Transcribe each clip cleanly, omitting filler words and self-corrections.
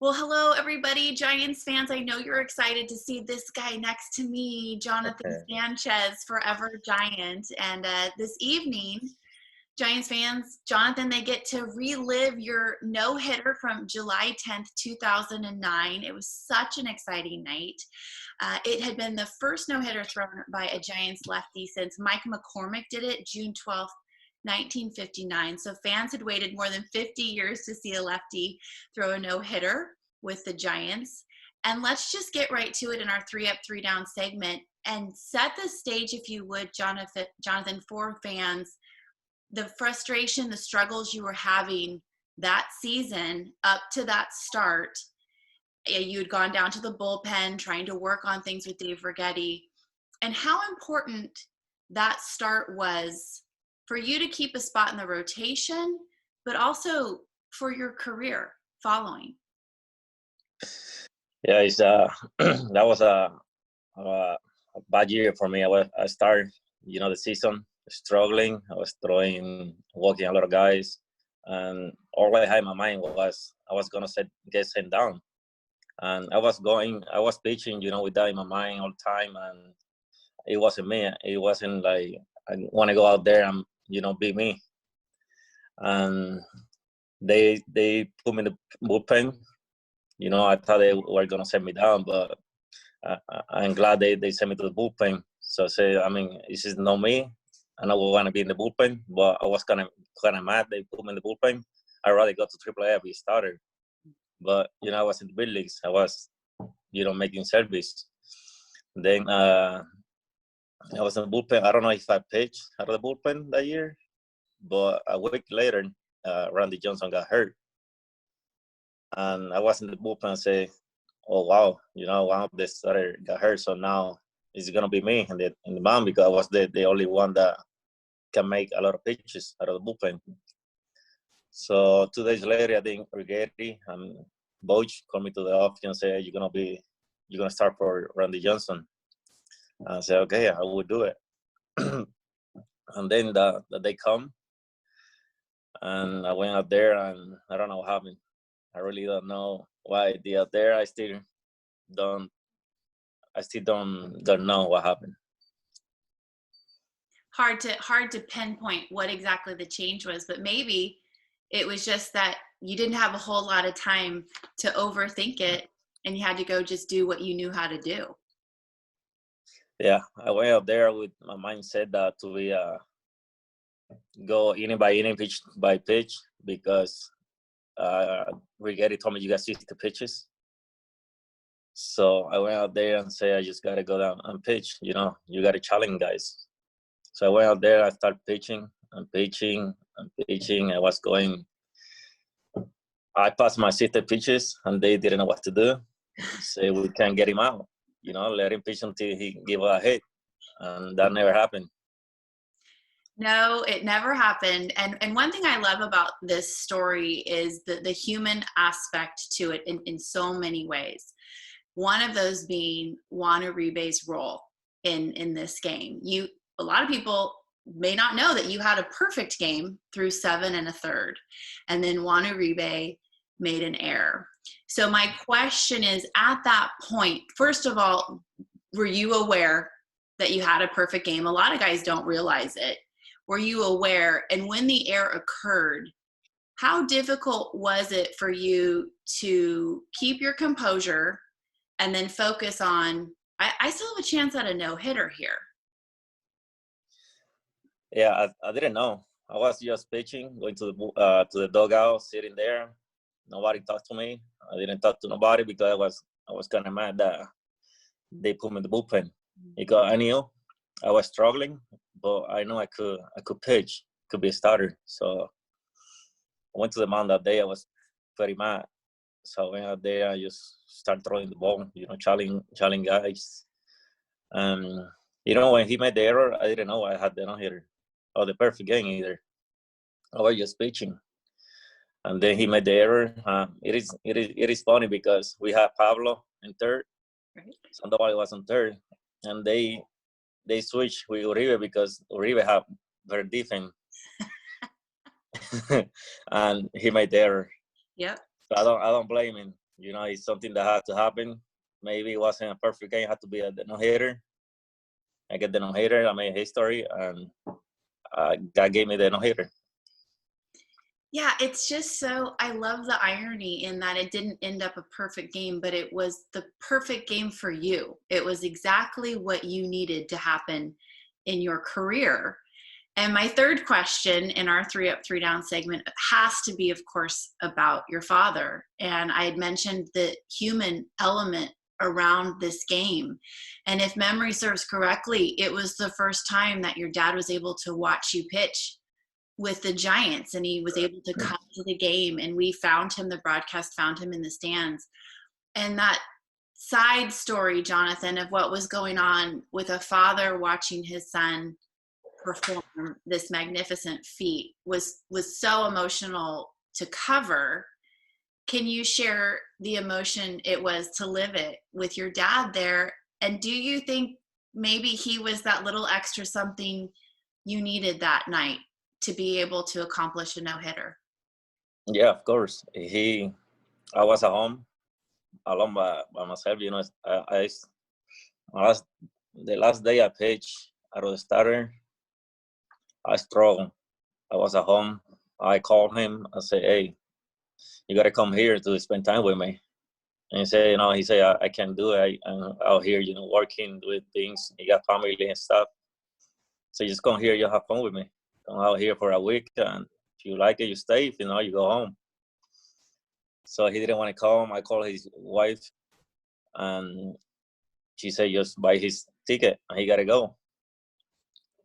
Well, hello, everybody, Giants fans. I know you're excited to see this guy next to me, Jonathan Okay. Sanchez, forever Giant. And this evening, Giants fans, Jonathan, they get to relive your no-hitter from July 10th, 2009. It was such an exciting night. It had been the first no-hitter thrown by a Giants lefty since Mike McCormick did it June 12th, 1959. So fans had waited more than 50 years to see a lefty throw a no-hitter with the Giants. And let's just get right to it in our 3 up, 3 down segment and set the stage, if you would, Jonathan, for fans, the frustration, the struggles you were having that season up to that start. You had gone down to the bullpen trying to work on things with Dave Righetti, and how important that start was for you to keep a spot in the rotation, but also for your career following. Yeah, it's that was a bad year for me. I started, the season struggling. I was walking a lot of guys, and all I had in my mind was I was gonna get sent down, and I was pitching, with that in my mind all the time, and it wasn't me. It wasn't like I want to go out there and be me, and they put me in the bullpen. I thought they were gonna send me down, but I'm glad they sent me to the bullpen. So this is not me. I know we want to be in the bullpen, but I was kind of mad they put me in the bullpen. I rather go to AAA be starter. But I was in the big leagues. I was, making service. Then I was in the bullpen. I don't know if I pitched out of the bullpen that year, but a week later, Randy Johnson got hurt, and I was in the bullpen and say, oh wow, one of the starter got hurt, so now it's gonna be me in the mound because I was the only one that can make a lot of pitches out of the bullpen. So 2 days later, I think Righetti and Boch called me to the office and said, you're gonna start for Randy Johnson. I said, okay, I will do it. And then they come, and I went out there, and I don't know what happened. I really don't know why I did out there. I still don't know what happened. Hard to pinpoint what exactly the change was, but maybe it was just that you didn't have a whole lot of time to overthink it, and you had to go just do what you knew how to do. Yeah, I went out there with my mindset that to be go inning by inning, pitch by pitch, because Righetti told me you got 60 pitches. So I went out there and said, I just got to go down and pitch. You got to challenge guys. So I went out there, I started pitching and pitching and pitching. I passed my 60 pitches, and they didn't know what to do. So we can't get him out. Let him pitch until he give a hit. And that never happened. No, it never happened. And one thing I love about this story is the human aspect to it in so many ways. One of those being Juan Uribe's role in this game. A lot of people may not know that you had a perfect game through 7 1/3, and then Juan Uribe made an error. So my question is, at that point, first of all, were you aware that you had a perfect game? A lot of guys don't realize it. Were you aware? And when the error occurred, how difficult was it for you to keep your composure and then focus on, I still have a chance at a no-hitter here? Yeah, I didn't know. I was just pitching, going to the dugout, sitting there. Nobody talked to me. I didn't talk to nobody because I was kind of mad that they put me in the bullpen, because I knew I was struggling, but I know I could pitch, could be a starter. So I went to the mound that day. I was very mad. So I went out there. I just started throwing the ball, challenging guys. When he made the error, I didn't know I had the no-hitter or the perfect game either. I was just pitching. And then he made the error. It is funny because we had Pablo in third, Right. Sandoval was on third, and they switched with Uribe because Uribe had better defense, and he made the error. Yep. So I don't blame him. You know, it's something that had to happen. Maybe it wasn't a perfect game. It had to be a no-hitter. I get the no-hitter. I made history, and God gave me the no-hitter. Yeah, it's just so, I love the irony in that it didn't end up a perfect game, but it was the perfect game for you. It was exactly what you needed to happen in your career. And my third question in our 3 Up, 3 Down segment has to be, of course, about your father. And I had mentioned the human element around this game. And if memory serves correctly, it was the first time that your dad was able to watch you pitch with the Giants, and he was able to come to the game, and we found him, the broadcast found him in the stands. And that side story, Jonathan, of what was going on with a father watching his son perform this magnificent feat was so emotional to cover. Can you share the emotion it was to live it with your dad there? And do you think maybe he was that little extra something you needed that night to be able to accomplish a no-hitter? Yeah, of course. I was at home alone by myself. You know, the last day I pitched out of the starter, I struggled. I was at home. I called him. I said, "Hey, you gotta come here to spend time with me." And he said, I can't do it. I'm out here, working, doing things. He got family and stuff. So just come here, you have fun with me. Come out here for a week, and if you like it, you stay. If you know, you go home. So he didn't want to come. I called his wife, and she said just buy his ticket, and he gotta go.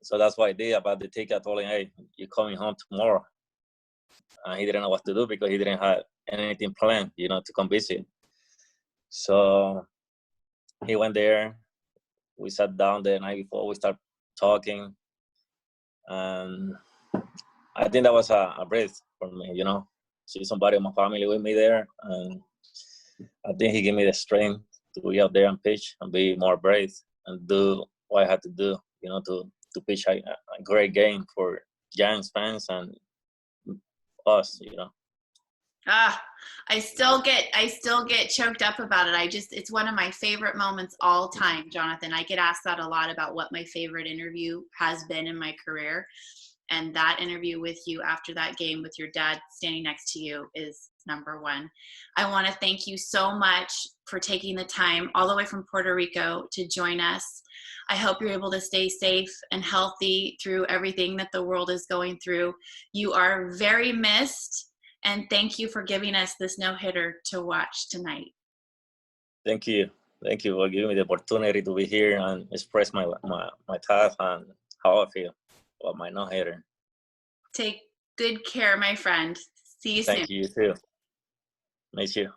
So that's what I did. About the ticket, I told him, "Hey, you're coming home tomorrow." And he didn't know what to do because he didn't have anything planned, to come visit. So he went there. We sat down the night before. We started talking, and I think that was a breath for me. See somebody in my family with me there, and I think he gave me the strength to be out there and pitch and be more brave and do what I had to do. To pitch a great game for Giants fans and us. I still get choked up about it. It's one of my favorite moments all time, Jonathan. I get asked that a lot about what my favorite interview has been in my career. And that interview with you after that game with your dad standing next to you is number one. I want to thank you so much for taking the time all the way from Puerto Rico to join us. I hope you're able to stay safe and healthy through everything that the world is going through. You are very missed. And thank you for giving us this no-hitter to watch tonight. Thank you. Thank you for giving me the opportunity to be here and express my thoughts and how I feel about my no-hitter. Take good care, my friend. See you soon. Thank you, you too. Miss you.